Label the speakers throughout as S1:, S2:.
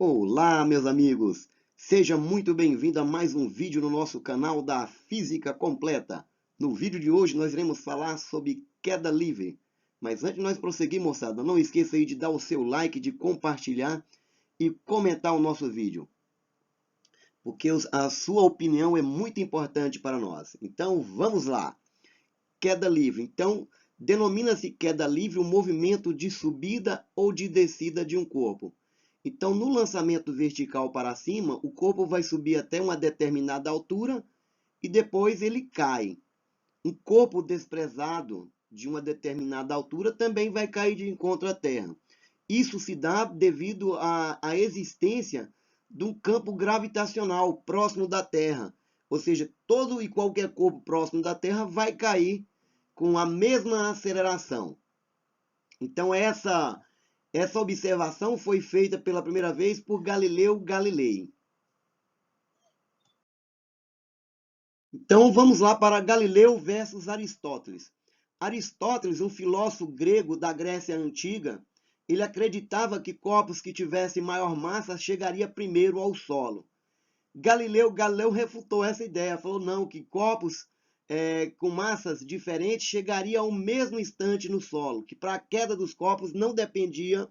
S1: Olá, meus amigos! Seja muito bem-vindo a mais um vídeo no nosso canal da Física Completa. No vídeo de hoje nós iremos falar sobre queda livre. Mas antes de nós prosseguir, moçada, não esqueça aí de dar o seu like, de compartilhar e comentar o nosso vídeo. Porque a sua opinião é muito importante para nós. Então, vamos lá! Queda livre. Então, denomina-se queda livre o movimento de subida ou de descida de um corpo. Então, no lançamento vertical para cima, o corpo vai subir até uma determinada altura e depois ele cai. Um corpo desprezado de uma determinada altura também vai cair de encontro à Terra. Isso se dá devido à existência de um campo gravitacional próximo da Terra. Ou seja, todo e qualquer corpo próximo da Terra vai cair com a mesma aceleração. Então, essa observação foi feita pela primeira vez por Galileu Galilei. Então vamos lá para Galileu versus Aristóteles. Aristóteles, um filósofo grego da Grécia Antiga, ele acreditava que corpos que tivessem maior massa chegaria primeiro ao solo. Galileu refutou essa ideia, falou não, que corpos com massas diferentes chegariam ao mesmo instante no solo, que para a queda dos corpos não dependia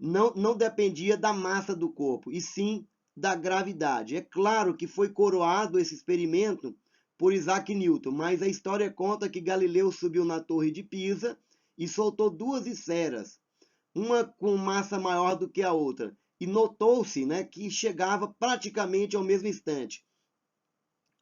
S1: não dependia da massa do corpo, e sim da gravidade. É claro que foi coroado esse experimento por Isaac Newton, mas a história conta que Galileu subiu na Torre de Pisa e soltou duas esferas, uma com massa maior do que a outra, e notou-se, né, que chegava praticamente ao mesmo instante,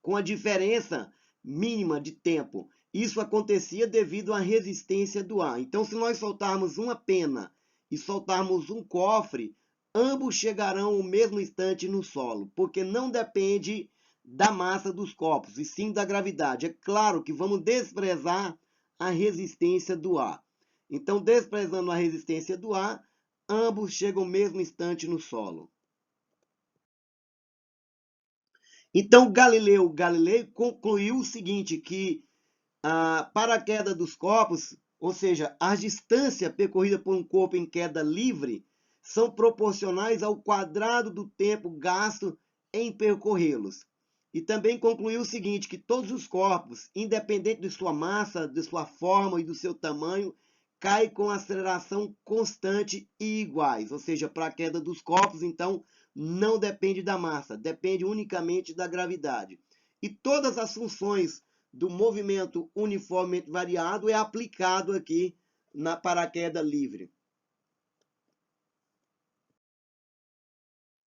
S1: com a diferença mínima de tempo. Isso acontecia devido à resistência do ar. Então, se nós soltarmos uma pena e soltarmos um cofre, ambos chegarão ao mesmo instante no solo, porque não depende da massa dos corpos, e sim da gravidade. É claro que vamos desprezar a resistência do ar. Então, desprezando a resistência do ar, ambos chegam ao mesmo instante no solo. Então, Galileu Galilei concluiu o seguinte, que para a queda dos corpos, ou seja, a distância percorrida por um corpo em queda livre, são proporcionais ao quadrado do tempo gasto em percorrê-los. E também concluiu o seguinte, que todos os corpos, independente de sua massa, de sua forma e do seu tamanho, caem com aceleração constante e iguais. Ou seja, para a queda dos corpos, então, não depende da massa, depende unicamente da gravidade. E todas as funções do movimento uniformemente variado é aplicado aqui na paraquedas livre.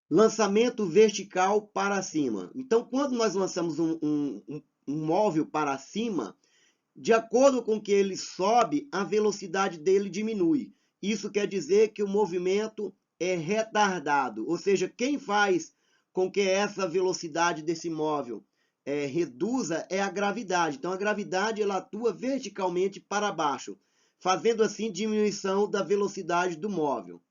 S1: Lançamento vertical para cima. Então, quando nós lançamos um móvel para cima, de acordo com que ele sobe, a velocidade dele diminui. Isso quer dizer que o movimento é retardado, ou seja, quem faz com que essa velocidade desse móvel reduza é a gravidade. Então, a gravidade ela atua verticalmente para baixo, fazendo assim diminuição da velocidade do móvel.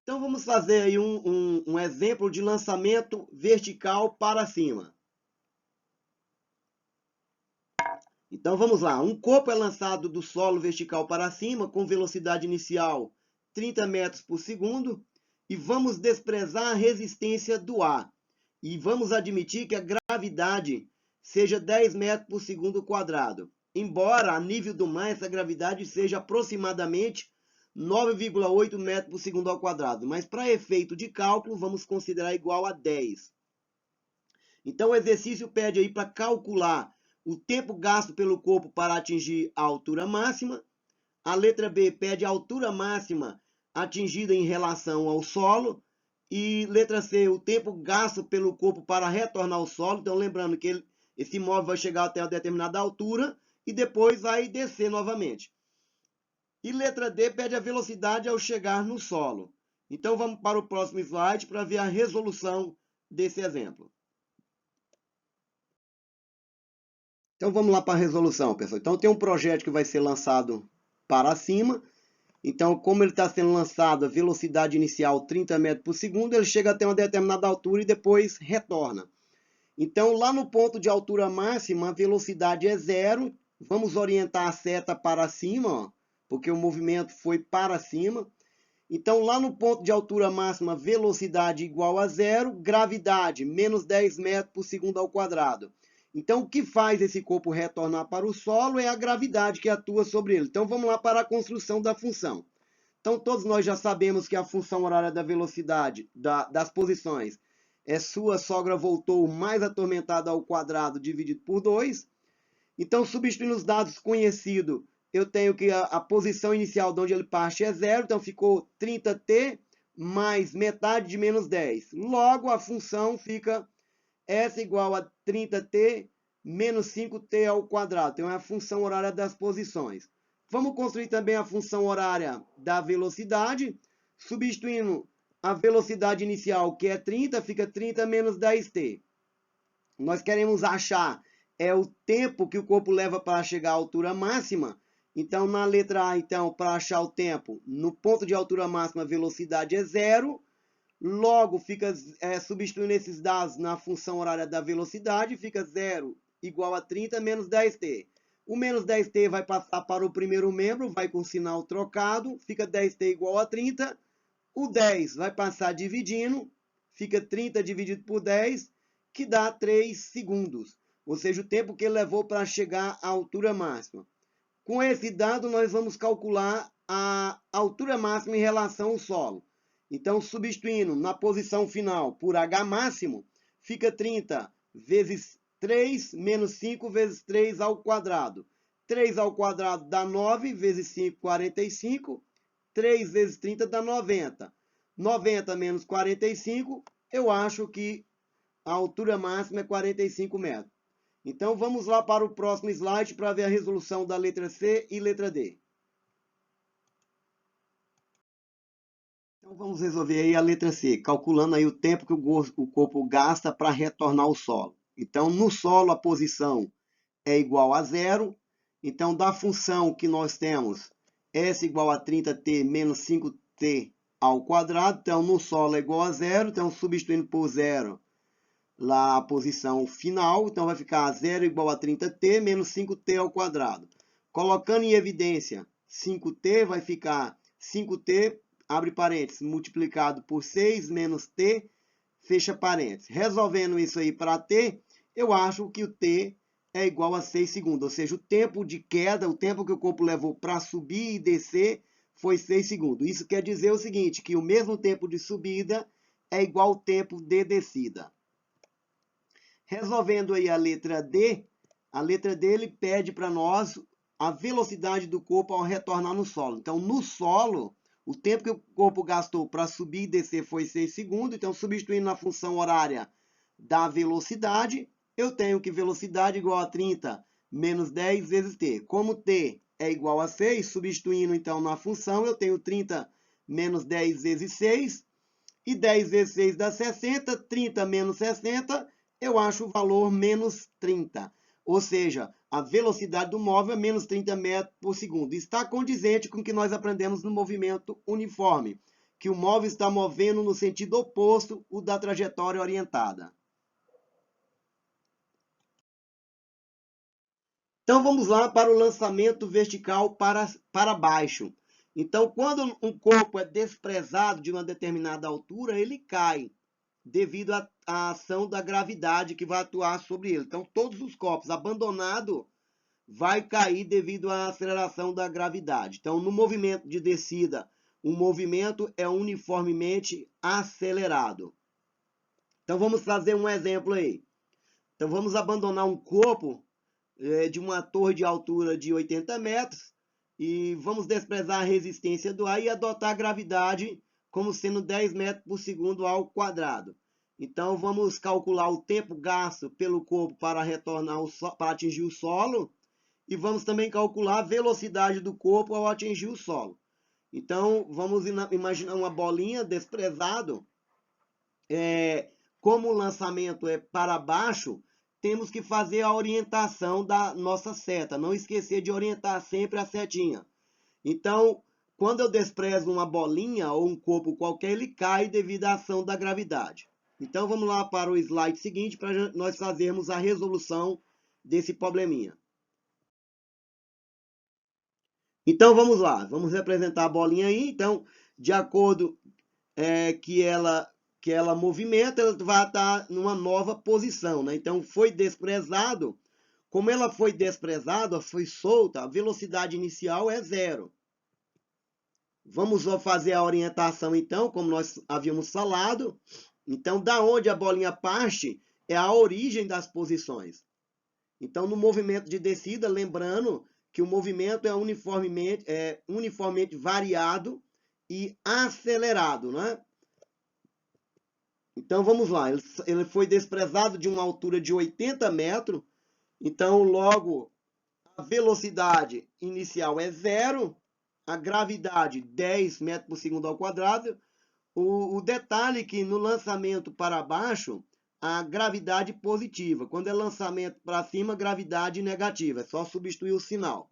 S1: Então, vamos fazer aí um exemplo de lançamento vertical para cima. Então vamos lá, um corpo é lançado do solo vertical para cima com velocidade inicial 30 metros por segundo e vamos desprezar a resistência do ar. E vamos admitir que a gravidade seja 10 metros por segundo quadrado. Embora a nível do mar essa gravidade seja aproximadamente 9,8 metros por segundo ao quadrado. Mas para efeito de cálculo vamos considerar igual a 10. Então o exercício pede aí para calcular o tempo gasto pelo corpo para atingir a altura máxima. A letra B pede a altura máxima atingida em relação ao solo. E letra C, o tempo gasto pelo corpo para retornar ao solo. Então, lembrando que esse móvel vai chegar até uma determinada altura e depois vai descer novamente. E letra D pede a velocidade ao chegar no solo. Então, vamos para o próximo slide para ver a resolução desse exemplo. Então vamos lá para a resolução, pessoal. Então tem um projeto que vai ser lançado para cima. Então, como ele está sendo lançado a velocidade inicial 30 metros por segundo, ele chega até uma determinada altura e depois retorna. Então, lá no ponto de altura máxima, a velocidade é 0. Vamos orientar a seta para cima, ó, porque o movimento foi para cima. Então, lá no ponto de altura máxima, velocidade igual a zero, gravidade, menos 10 metros por segundo ao quadrado. Então, o que faz esse corpo retornar para o solo é a gravidade que atua sobre ele. Então, vamos lá para a construção da função. Então, todos nós já sabemos que a função horária da velocidade das posições é sua sogra voltou mais atormentada ao quadrado dividido por 2. Então, substituindo os dados conhecidos, eu tenho que a posição inicial de onde ele parte é zero, então ficou 30t mais metade de menos 10. Logo, a função fica S igual a 30t menos 5t ao quadrado. Então, é a função horária das posições. Vamos construir também a função horária da velocidade, substituindo a velocidade inicial, que é 30, fica 30 menos 10t. Nós queremos achar o tempo que o corpo leva para chegar à altura máxima. Então, na letra A, então, para achar o tempo, no ponto de altura máxima, a velocidade é zero. Logo, fica substituindo esses dados na função horária da velocidade, fica 0 igual a 30 menos 10t. O menos 10t vai passar para o primeiro membro, vai com sinal trocado, fica 10t igual a 30. O 10 vai passar dividindo, fica 30 dividido por 10, que dá 3 segundos. Ou seja, o tempo que ele levou para chegar à altura máxima. Com esse dado, nós vamos calcular a altura máxima em relação ao solo. Então, substituindo na posição final por H máximo, fica 30 vezes 3 menos 5 vezes 3 ao quadrado. 3 ao quadrado dá 9, vezes 5, 45. 3 vezes 30 dá 90. 90 menos 45, eu acho que a altura máxima é 45 metros. Então, vamos lá para o próximo slide para ver a resolução da letra C e letra D. Então, vamos resolver aí a letra C, calculando aí o tempo que o corpo gasta para retornar ao solo. Então, no solo, a posição é igual a zero. Então, da função que nós temos, S igual a 30t menos 5t ao quadrado. Então, no solo é igual a zero. Então, substituindo por zero lá a posição final, então vai ficar 0 igual a 30t menos 5t ao quadrado. Colocando em evidência 5t, vai ficar 5t, abre parênteses, multiplicado por 6 menos t, fecha parênteses. Resolvendo isso aí para t, eu acho que o t é igual a 6 segundos, ou seja, o tempo de queda, o tempo que o corpo levou para subir e descer foi 6 segundos. Isso quer dizer o seguinte, que o mesmo tempo de subida é igual ao tempo de descida. Resolvendo aí a letra D ele pede para nós a velocidade do corpo ao retornar no solo. Então, no solo, o tempo que o corpo gastou para subir e descer foi 6 segundos. Então, substituindo na função horária da velocidade, eu tenho que velocidade igual a 30 menos 10 vezes t. Como t é igual a 6, substituindo então na função, eu tenho 30 menos 10 vezes 6. E 10 vezes 6 dá 60, 30 menos 60, eu acho o valor menos 30. Ou seja, a velocidade do móvel é menos 30 metros por segundo. Está condizente com o que nós aprendemos no movimento uniforme, que o móvel está movendo no sentido oposto ao da trajetória orientada. Então, vamos lá para o lançamento vertical para baixo. Então, quando um corpo é desprezado de uma determinada altura, ele cai, devido à ação da gravidade que vai atuar sobre ele. Então, todos os corpos abandonados vai cair devido à aceleração da gravidade. Então, no movimento de descida, o movimento é uniformemente acelerado. Então, vamos fazer um exemplo aí. Então, vamos abandonar um corpo de uma torre de altura de 80 metros e vamos desprezar a resistência do ar e adotar a gravidade como sendo 10 metros por segundo ao quadrado. Então, vamos calcular o tempo gasto pelo corpo para retornar para atingir o solo e vamos também calcular a velocidade do corpo ao atingir o solo. Então, vamos imaginar uma bolinha desprezado. Como o lançamento é para baixo, temos que fazer a orientação da nossa seta. Não esquecer de orientar sempre a setinha. Então, quando eu desprezo uma bolinha ou um corpo qualquer, ele cai devido à ação da gravidade. Então, vamos lá para o slide seguinte para nós fazermos a resolução desse probleminha. Então, vamos lá. Vamos representar a bolinha aí. Então, de acordo que ela movimenta, ela vai estar numa nova posição, né? Então, foi desprezado. Como ela foi desprezada, foi solta, a velocidade inicial é 0. Vamos fazer a orientação, então, como nós havíamos falado. Então, da onde a bolinha parte é a origem das posições. Então, no movimento de descida, lembrando que o movimento é uniformemente variado e acelerado, né? Então, vamos lá. Ele foi desprezado de uma altura de 80 metros. Então, logo, a velocidade inicial é 0. A gravidade, 10 metros por segundo ao quadrado. O detalhe é que no lançamento para baixo, a gravidade positiva. Quando é lançamento para cima, gravidade negativa. É só substituir o sinal.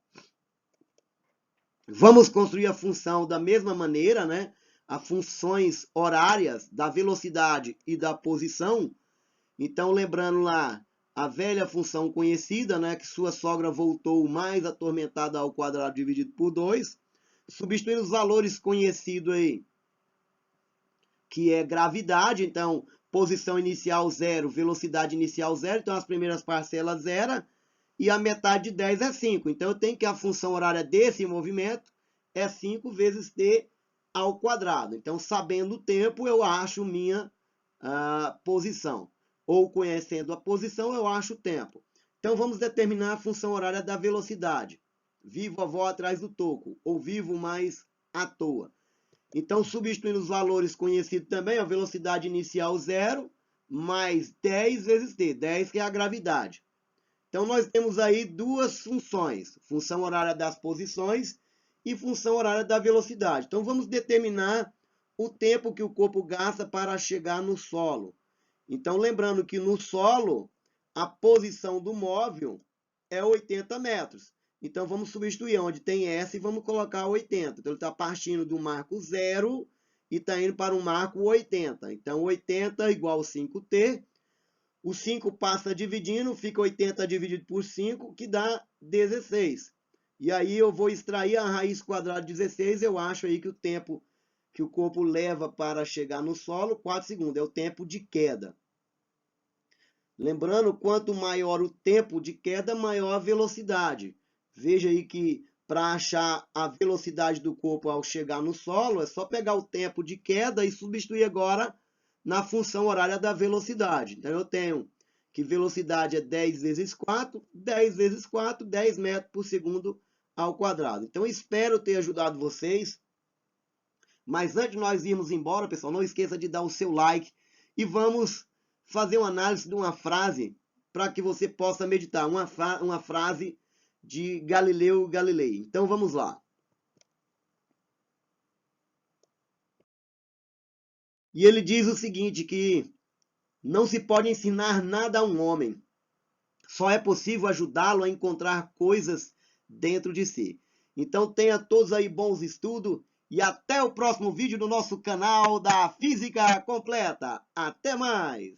S1: Vamos construir a função da mesma maneira, né? As funções horárias da velocidade e da posição. Então, lembrando lá a velha função conhecida, né? Que sua sogra voltou mais atormentada ao quadrado dividido por 2. Substituindo os valores conhecidos aí, que é gravidade, então, posição inicial 0, velocidade inicial 0, então as primeiras parcelas 0, e a metade de 10 é 5. Então, eu tenho que a função horária desse movimento é 5 vezes t ao quadrado. Então, sabendo o tempo, eu acho minha posição. Ou conhecendo a posição, eu acho o tempo. Então, vamos determinar a função horária da velocidade. Vivo a avó atrás do toco, ou vivo mais à toa. Então, substituindo os valores conhecidos também, a velocidade inicial 0, mais 10 vezes t, 10 que é a gravidade. Então, nós temos aí duas funções, função horária das posições e função horária da velocidade. Então, vamos determinar o tempo que o corpo gasta para chegar no solo. Então, lembrando que no solo, a posição do móvel é 80 metros. Então, vamos substituir onde tem S e vamos colocar 80. Então, ele está partindo do marco 0 e está indo para o marco 80. Então, 80 igual 5t. O 5 passa dividindo, fica 80 dividido por 5, que dá 16. E aí eu vou extrair a raiz quadrada de 16, eu acho aí que o tempo que o corpo leva para chegar no solo, 4 segundos, é o tempo de queda. Lembrando, quanto maior o tempo de queda, maior a velocidade. Veja aí que para achar a velocidade do corpo ao chegar no solo, é só pegar o tempo de queda e substituir agora na função horária da velocidade. Então, eu tenho que velocidade é 10 vezes 4, 10 vezes 4, 10 metros por segundo ao quadrado. Então, espero ter ajudado vocês. Mas antes de nós irmos embora, pessoal, não esqueça de dar o seu like e vamos fazer uma análise de uma frase para que você possa meditar. Uma frase de Galileu Galilei. Então, vamos lá. E ele diz o seguinte, que não se pode ensinar nada a um homem. Só é possível ajudá-lo a encontrar coisas dentro de si. Então, tenha todos aí bons estudos e até o próximo vídeo do nosso canal da Física Completa. Até mais!